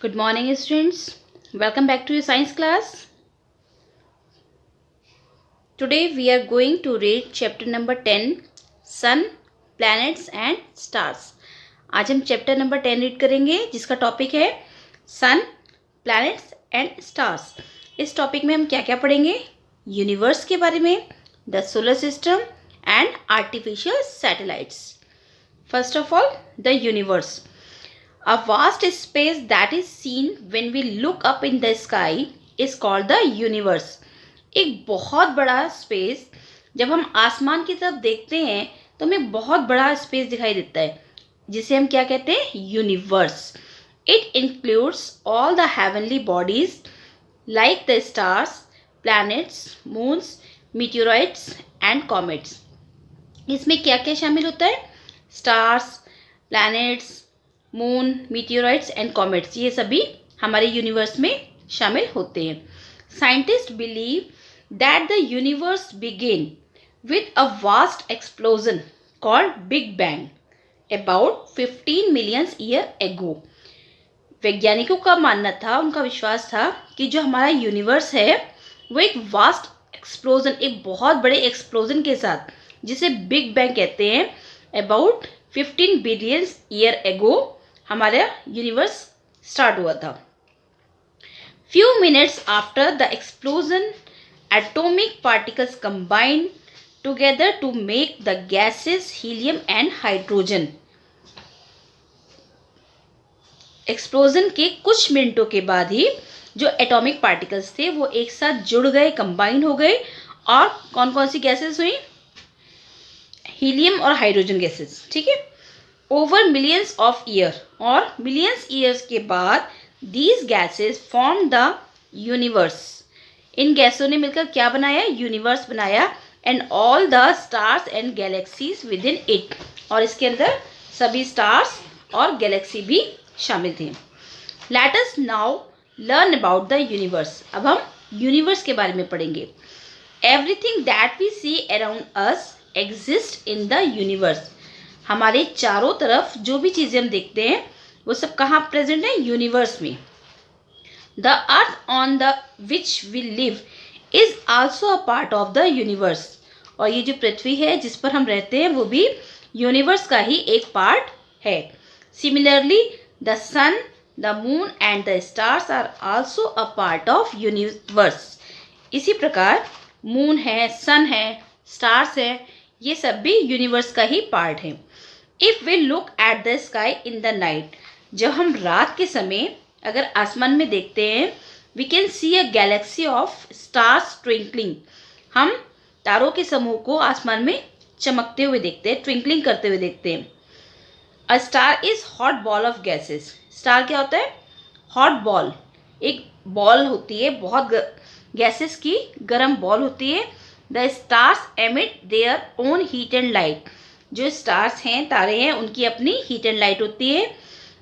Good morning, students. Welcome back to your science class. Today we are going to read chapter number 10, Sun, Planets and Stars. आज हम chapter number 10 read करेंगे जिसका topic है सन, planets and stars. इस topic में हम क्या क्या पढ़ेंगे? यूनिवर्स के बारे में, the solar system and artificial satellites. First of all, the universe. A vast space that is seen when we look up in the sky is called the universe. एक बहुत बड़ा स्पेस जब हम आसमान की तरफ देखते हैं तो हमें बहुत बड़ा स्पेस दिखाई देता है जिसे हम क्या कहते हैं? Universe. It includes all the heavenly bodies like the stars, planets, moons, meteorites and comets. इसमें क्या क्या शामिल होता है? Stars, planets, moon, meteorites and comets, ये सभी हमारे यूनिवर्स में शामिल होते हैं. Scientists believe that the universe began with a vast explosion called big bang about 15 million year ago. वैज्ञानिकों का मानना था, उनका विश्वास था कि जो हमारा यूनिवर्स है वो एक वास्ट एक्सप्लोजन, एक बहुत बड़े एक्सप्लोजन के साथ, जिसे बिग बैंग कहते हैं, अबाउट 15 बिलियन ईयर एगो हमारा यूनिवर्स स्टार्ट हुआ था. Few minutes after the explosion atomic particles combined together to make the gases helium and hydrogen. Explosion के कुछ मिनटों के बाद ही जो एटॉमिक पार्टिकल्स थे वो एक साथ जुड़ गए, कंबाइन हो गए, और कौन कौन सी गैसेस हुई? हीलियम और हाइड्रोजन गैसेस. ठीक है. ओवर मिलियंस ऑफ ईयर, और मिलियंस ईयर्स के बाद these gases form the universe. इन गैसों ने मिलकर क्या बनाया? यूनिवर्स बनाया. And all the stars and galaxies within it, और इसके अंदर सभी स्टार्स और गैलेक्सी भी शामिल थे. Let us now learn about the universe. अब हम यूनिवर्स के बारे में पढ़ेंगे. Everything that we see around us exist in the universe. हमारे चारों तरफ जो भी चीज़ें हम देखते हैं वो सब कहाँ प्रेजेंट है? यूनिवर्स में. The earth on the which we live is also a part of the universe. और ये जो पृथ्वी है जिस पर हम रहते हैं वो भी यूनिवर्स का ही एक पार्ट है. Similarly the sun, the moon and the stars are also a part of universe. इसी प्रकार मून है, सन है, स्टार्स है, ये सब भी यूनिवर्स का ही पार्ट है. If we look at the sky in the night, जब हम रात के समय अगर आसमान में देखते हैं, we can see a galaxy of stars twinkling. हम तारों के समूह को आसमान में चमकते हुए देखते हैं, ट्विंकलिंग करते हुए देखते हैं. A star is hot ball of gases. Star क्या होता है? Hot ball. एक बॉल होती है, बहुत गैसेस की गर्म बॉल होती है. The stars emit their own heat and light. जो स्टार्स हैं, तारे हैं, उनकी अपनी हीट एंड लाइट होती है.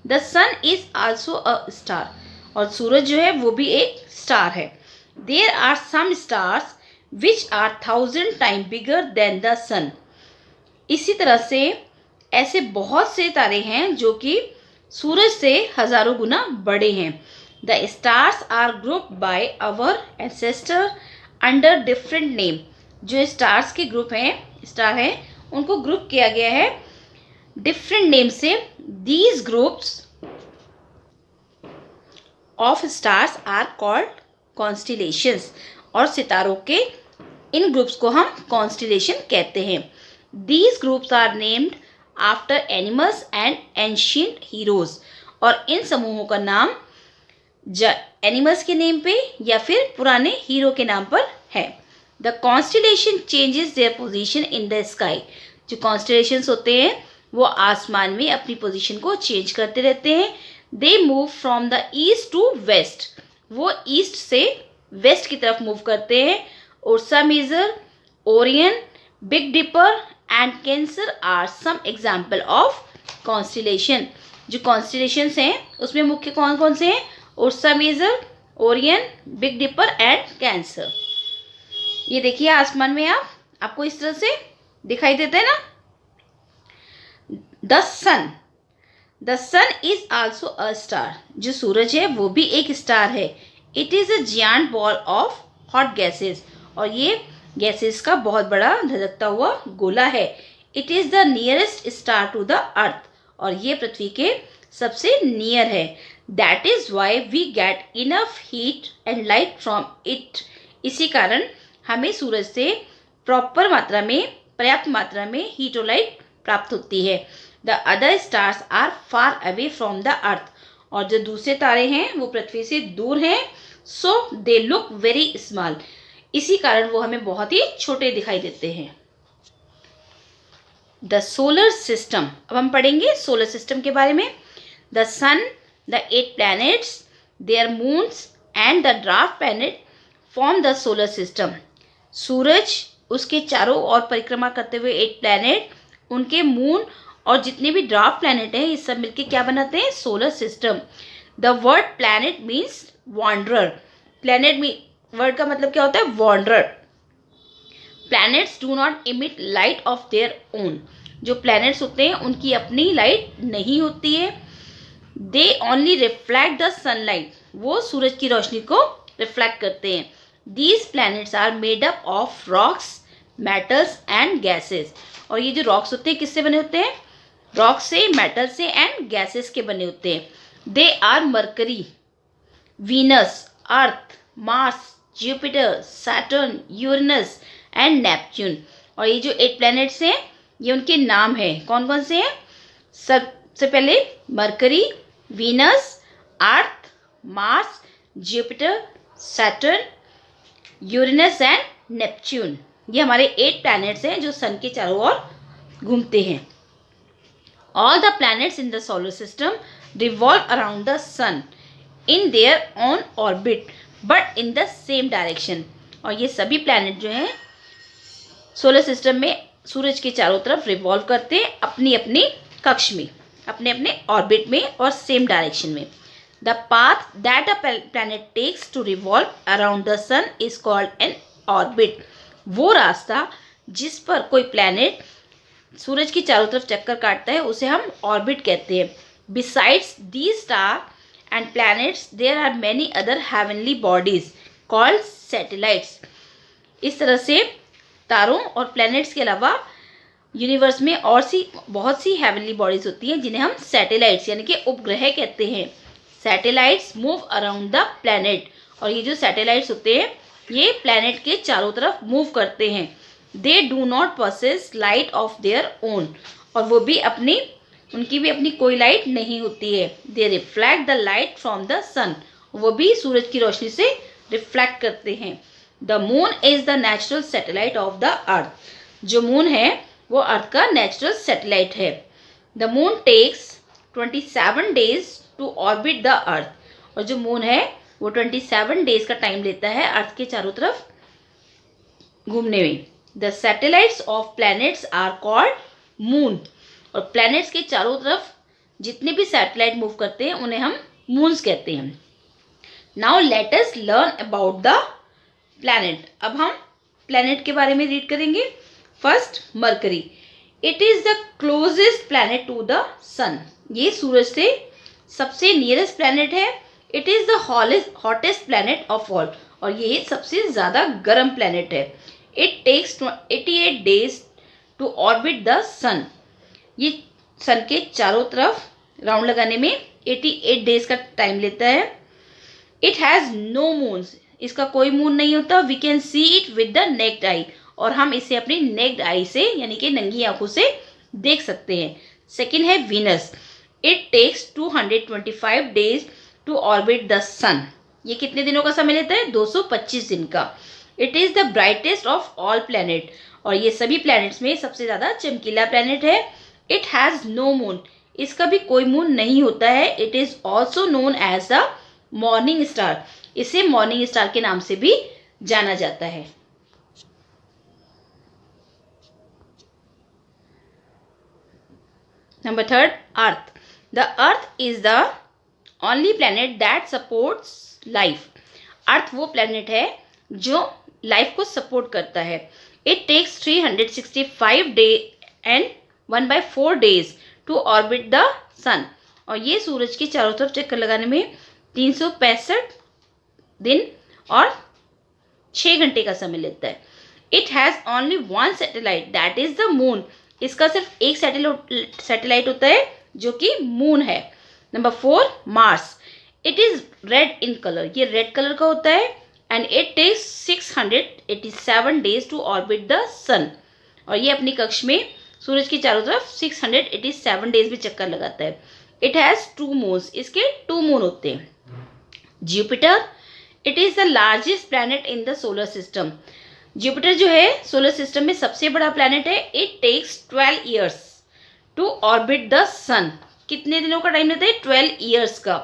The sun is also a star. और सूरज जो है वो भी एक स्टार है. There are some stars which are 1000 time bigger than the sun. इसी तरह से ऐसे बहुत से तारे हैं जो कि सूरज से हजारों गुना बड़े हैं. The stars are grouped by our ancestor under different name. जो स्टार्स के ग्रुप हैं, स्टार हैं, उनको ग्रुप किया गया है डिफरेंट नेम से. These groups of stars are called constellations. और सितारों के इन ग्रुप्स को हम कॉन्स्टिलेशन कहते हैं. These groups are named after animals and ancient heroes. और इन समूहों का नाम एनिमल्स के नेम पे या फिर पुराने हीरो के नाम पर है. The constellation changes their position in the sky. जो कॉन्स्टिलेशंस होते हैं वो आसमान में अपनी पोजीशन को चेंज करते रहते हैं. They move from the east to west. वो ईस्ट से वेस्ट की तरफ मूव करते हैं. Ursa Major, Orion, Big Dipper and Cancer are some example of constellation. जो कॉन्स्टिलेशंस हैं उसमें मुख्य कौन कौन से हैं? Ursa Major, Orion, Big Dipper and Cancer. ये देखिए आसमान में आपको इस तरह से दिखाई देता है ना. The sun. The sun is also a star, जो सूरज है वो भी एक स्टार है। It is a giant ball of hot gases, और ये गैसेस का बहुत बड़ा धधकता हुआ गोला है। It is the nearest star to the earth, और ये पृथ्वी के सबसे नियर है। That is why we get enough heat and light from it, इसी कारण हमें सूरज से प्रॉपर मात्रा में, पर्याप्त मात्रा में हीट और लाइट प्राप्त होती है। The other stars are far away from the earth, और जो दूसरे तारे हैं वो पृथ्वी से दूर हैं। सो दे लुक वेरी स्मॉल, इसी कारण वो हमें बहुत ही छोटे दिखाई देते हैं। द सोलर सिस्टम, अब हम पढ़ेंगे सोलर सिस्टम के बारे में। The sun, the 8 planets, their moons and the dwarf planet form the solar system. सूरज, उसके चारों ओर परिक्रमा करते हुए 8 प्लैनेट, उनके मून और जितने भी ड्वार्फ प्लैनेट हैं, ये सब मिलके क्या बनाते हैं? Solar system. The word planet means wanderer. Planet में वर्ड का मतलब क्या होता है? Wanderer. Planets do not emit light of their own, जो प्लैनेट्स होते हैं उनकी अपनी लाइट नहीं होती है। They only reflect the sunlight, वो सूरज की रोशनी को रिफ्लेक्ट करते हैं। These planets are made up of rocks, metals and gases, और ये जो रॉक्स होते हैं किससे बने होते हैं? रॉक से, मेटल से एंड गैसेस के बने होते हैं। They are Mercury, Venus, Earth, Mars, Jupiter, Saturn, Uranus and Neptune, और ये जो 8 प्लैनेट्स हैं ये उनके नाम हैं। कौन कौन से हैं? सबसे पहले mercury, Venus, Earth, Mars, Jupiter, Saturn, Uranus and Neptune, ये हमारे 8 प्लैनेट्स हैं जो सन के चारों ओर घूमते हैं। All the planets in the solar system revolve around the sun in their own orbit but in the same direction, और ये सभी प्लैनेट जो हैं सोलर सिस्टम में सूरज के चारों तरफ रिवॉल्व करते हैं अपनी अपनी कक्ष में, अपने अपने ऑर्बिट में और सेम डायरेक्शन में। The path that a planet takes to revolve around the sun is called an orbit, वो रास्ता जिस पर कोई प्लैनेट सूरज की चारों तरफ चक्कर काटता है उसे हम ऑर्बिट कहते हैं। Besides these star and planets there are many other heavenly bodies called satellites, इस तरह से तारों और प्लैनेट्स के अलावा यूनिवर्स में और बहुत सी हेवनली बॉडीज होती हैं जिन्हें हम सैटेलाइट्स यानी कि उपग्रह कहते हैं। Satellites move around the planet, और ये जो सैटेलाइट्स होते हैं ये प्लैनेट के चारों तरफ मूव करते हैं। They do not possesses light of their own, और वो भी उनकी भी अपनी कोई लाइट नहीं होती है। They reflect the light from the sun, वो भी सूरज की रोशनी से रिफ्लेक्ट करते हैं। The moon is the natural satellite of the earth, जो मून है वो अर्थ का नेचुरल सैटेलाइट है। The moon takes 27 days to orbit the earth, और जो मून है वो 27 डेज का टाइम लेता है अर्थ के चारों तरफ घूमने में। The satellites of planets are called moon, और प्लैनेट्स के चारों तरफ जितने भी सैटेलाइट मूव करते हैं उन्हें हम मून्स कहते हैं। Now let us learn about the planet, अब हम प्लैनेट के बारे में रीड करेंगे। First, Mercury, it is the closest planet to the sun, ये सूरज से सबसे नियरेस्ट प्लैनेट है। It is the hottest planet of all, और ये सबसे ज़्यादा गर्म प्लैनेट है। It takes 88 days to orbit the sun, ये सन के चारों तरफ राउंड लगाने में 88 डेज का टाइम लेता है। इट हैज़ नो मून्स, इसका कोई मून नहीं होता। We can see it with the naked eye, और हम इसे अपनी नेक्ड आई से यानी कि नंगी आंखों से देख सकते हैं। सेकेंड है Venus, it takes 225 days to orbit the sun, ये कितने दिनों का समय लेता है? 225 दिन का। It is the brightest of all planet, और ये सभी प्लैनेट्स में सबसे ज़्यादा चमकीला प्लैनेट है। इट हैज़ नो मून, इसका भी कोई मून नहीं होता है। It is also known as a morning star, इसे मॉर्निंग स्टार के नाम से भी जाना जाता है। Number third, earth. The earth is the only planet that supports life, earth वो प्लैनेट है जो लाइफ को सपोर्ट करता है। It takes 365 day and 1/4 days to orbit the sun, और ये सूरज के चारों तरफ चक्कर लगाने में 365 दिन और 6 घंटे का समय लेता है। It has only one satellite that is the moon. इसका सिर्फ एक सैटेलाइट होता है जो कि मून है। Number 4 Mars. It is red in colour, ये रेड कलर का होता है and it takes 687 days to orbit the sun. और ये अपनी कक्ष में सूरज के चारों तरफ 687 डेज में चक्कर लगाता है। इट हैज़ 2 मून्स, इसके 2 मून होते हैं। Jupiter, it is the largest planet in the solar system. Jupiter जो है सोलर सिस्टम में सबसे बड़ा प्लैनेट है। It takes 12 years to orbit the sun. कितने दिनों का टाइम लेता है? 12 ईयर्स का।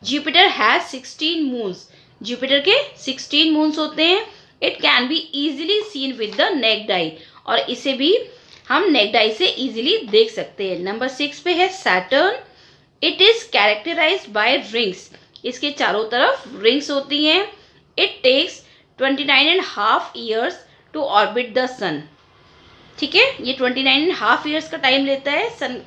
जुपिटर हैज़ 16 मून्स, जुपिटर के 16 मून्स होते हैं। It can be easily seen with the naked eye, और इसे भी हम नेक्ड आई से ईजिली देख सकते हैं। नंबर 6 पे है Saturn. It is characterised by rings, इसके चारों तरफ रिंग्स होती हैं। It takes 29.5 years to orbit the sun. ठीक है, ये 29.5 ईयर्स का टाइम लेता है सन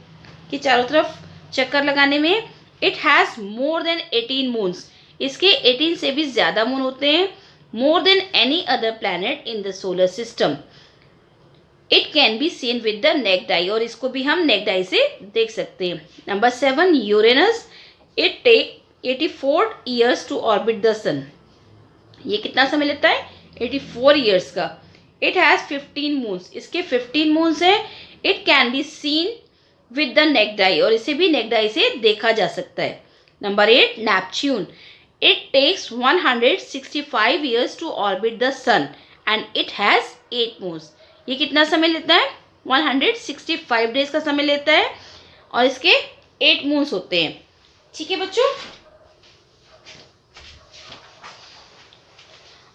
के चारों तरफ चक्कर लगाने में। It has more than 18 moons, इसके 18 से भी ज़्यादा मून होते हैं। More than any other planet in the solar system. It can be seen with the naked eye, और इसको भी हम नेक्ड आई से देख सकते हैं। Number 7 Uranus. It take 84 years to orbit the sun. ये कितना समय लेता है? 84 ईयर्स का। इट हैज़ 15 मून्स, इसके 15 मून्स हैं। It can be seen with the naked eye, और इसे भी नेक्ड आई से देखा जा सकता है। Number 8 Neptune. It takes 165 years to orbit the sun and it has 8 moons. ये कितना समय लेता है? 165 डेज का समय लेता है और इसके 8 मून्स होते हैं। ठीक है बच्चों,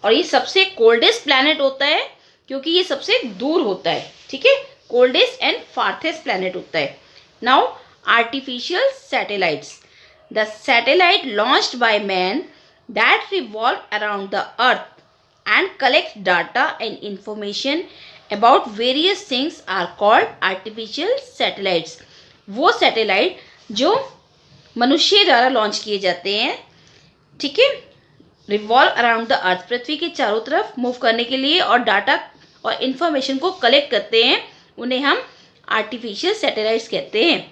और ये सबसे कोल्डेस्ट प्लैनेट होता है क्योंकि ये सबसे दूर होता है। ठीक है, कोल्डेस्ट एंड फार्थेस्ट प्लैनेट होता है। Now artificial satellites. The satellite launched by man that revolve around the earth and collect data and information about various things are called artificial satellites. वो सैटेलाइट जो मनुष्य द्वारा लॉन्च किए जाते हैं, ठीक है, रिवॉल्व अराउंड द अर्थ, पृथ्वी के चारों तरफ मूव करने के लिए और डाटा और इन्फॉर्मेशन को कलेक्ट करते हैं, उन्हें हम आर्टिफिशियल सैटेलाइट्स कहते हैं।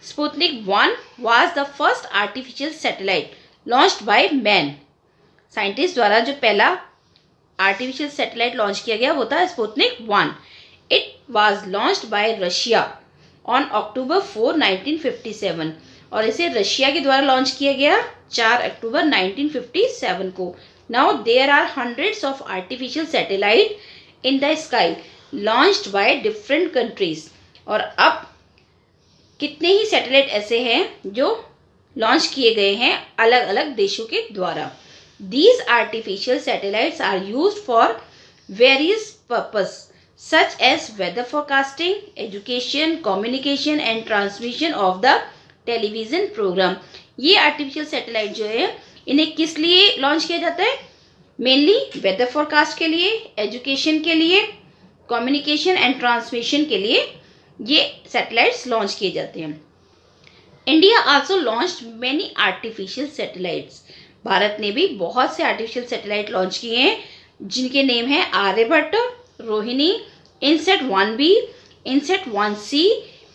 Sputnik 1 was the first artificial satellite launched by man. Scientist द्वारा जो पहला आर्टिफिशियल सैटेलाइट लॉन्च किया गया वो था Sputnik 1। It was launched by Russia on October 4, 1957, और इसे रशिया के द्वारा लॉन्च किया गया 4 अक्टूबर 1957 को। Now there are hundreds of artificial satellite in the sky launched by different countries. और अब कितने ही सैटेलाइट ऐसे हैं जो लॉन्च किए गए हैं अलग अलग देशों के द्वारा। These artificial satellites are used for various purposes such as weather forecasting, education, communication and transmission of the television program। ये आर्टिफिशियल सैटेलाइट जो है इन्हें किस लिए लॉन्च किया जाता है? मेनली वेदर फोरकास्ट के लिए, एजुकेशन के लिए, कम्युनिकेशन एंड ट्रांसमिशन के लिए ये सैटेलाइट्स लॉन्च किए जाते हैं। India also launched many artificial satellites. Bharat ने भी बहुत से आर्टिफिशियल सैटेलाइट लॉन्च किए हैं जिनके नेम हैं Aryabhata, Rohini, INSAT 1B, INSAT 1C,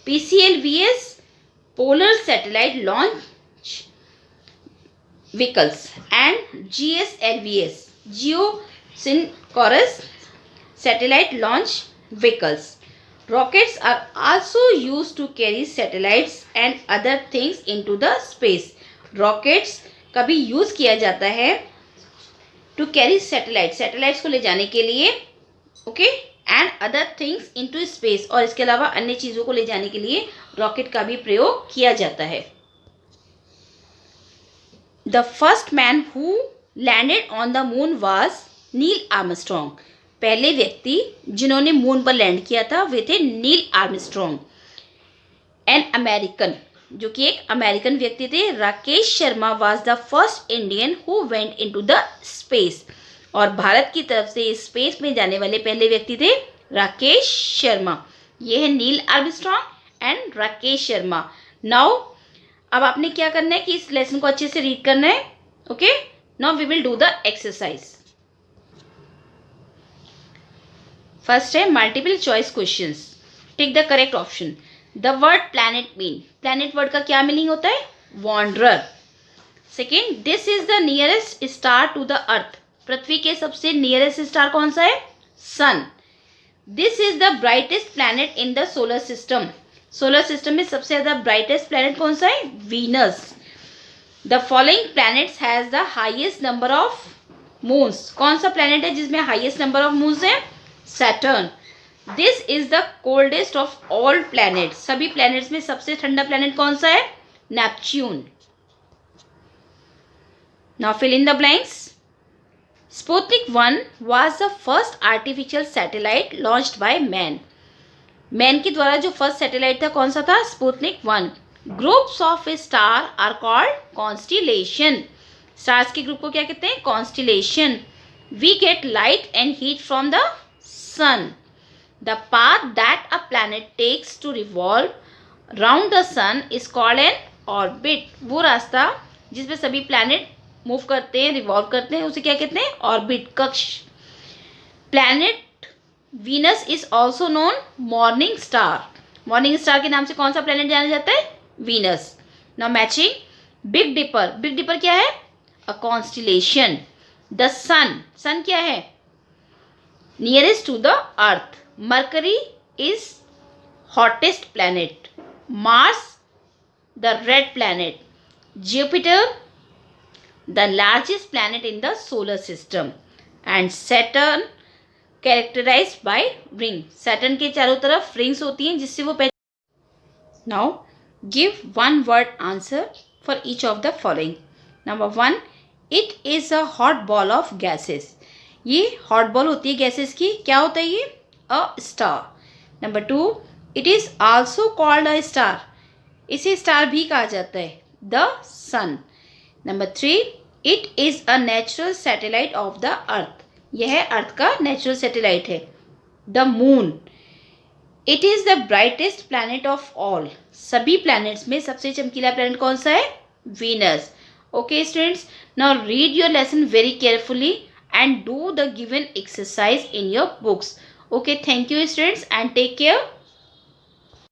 PCLVS, polar satellite launch vehicles and GSLVS, geosynchronous satellite launch vehicles. Rockets are also used to carry satellites and other things into the space। Rockets का भी use किया जाता है to carry satellite, satellites को ले जाने के लिए, okay, and other things into space, और इसके अलावा अन्य चीज़ों को ले जाने के लिए रॉकेट का भी प्रयोग किया जाता है। The first man who landed on the moon was Neil Armstrong. पहले व्यक्ति जिन्होंने मून पर लैंड किया था वे थे नील आर्मस्ट्रॉन्ग। एन अमेरिकन, जो कि एक अमेरिकन व्यक्ति थे। Rakesh Sharma was the first Indian who went into the space, और भारत की तरफ से स्पेस में जाने वाले पहले व्यक्ति थे राकेश शर्मा। ये है Neil Armstrong and Rakesh Sharma. Now अब आपने क्या करना है कि इस लेसन को अच्छे से रीड करना है. Okay, now we will do the exercise. First है multiple choice questions. Tick the correct option. The word planet mean. Planet word का क्या मीनिंग होता है? Wanderer. Second, this is the nearest star to the earth. पृथ्वी के सबसे nearest star कौन सा है? Sun. This is the brightest planet in the solar system. Solar system में सबसे ज्यादा ब्राइटेस्ट प्लैनेट कौन सा है? Venus. The following planets has the highest number of moons. कौन सा प्लैनेट है जिसमें हाईएस्ट नंबर ऑफ मून्स है? Saturn. This is the coldest of all planets. सभी प्लैनेट्स में सबसे ठंडा प्लैनेट कौन सा है? Neptune. Now fill in the blanks. Sputnik 1 was the first artificial satellite launched by man. Man के द्वारा जो फर्स्ट सैटेलाइट था कौन सा था? Sputnik 1. Groups of star are called constellation. Stars के ग्रुप को क्या कहते हैं? Constellation. We get light and heat from the sun. The path that a planet takes to revolve round the sun is called an orbit. वो रास्ता जिसपे सभी planet move करते हैं, रिवॉल्व करते हैं, उसे क्या कहते हैं? ऑर्बिट, कक्ष. Planet Venus is also known morning star. Morning star के नाम से कौन सा प्लैनेट जाना जाता है? Venus. Now matching. Big Dipper. Big Dipper क्या है? A constellation. The sun. Sun क्या है? Nearest to the earth. Mercury is hottest planet. Mars the red planet. Jupiter the largest planet in the solar system, and Saturn characterized by ring. Saturn के चारों तरफ rings होती हैं जिससे वो Now give one word answer for each of the following. Number 1, it is a hot ball of gases. ये hot ball होती है gases की. क्या होता है ये? A star. Number 2, it is also called a star. इसे star भी कहा जाता है. The sun. Number 3, it is a natural satellite of the earth. यह अर्थ का नेचुरल सैटेलाइट है. The moon. It is the brightest planet of all. सभी planets में सबसे चमकीला प्लैनेट कौन सा है? Venus. Okay students, now read your lesson very carefully and do the given exercise in your books. Okay, thank you students and take care.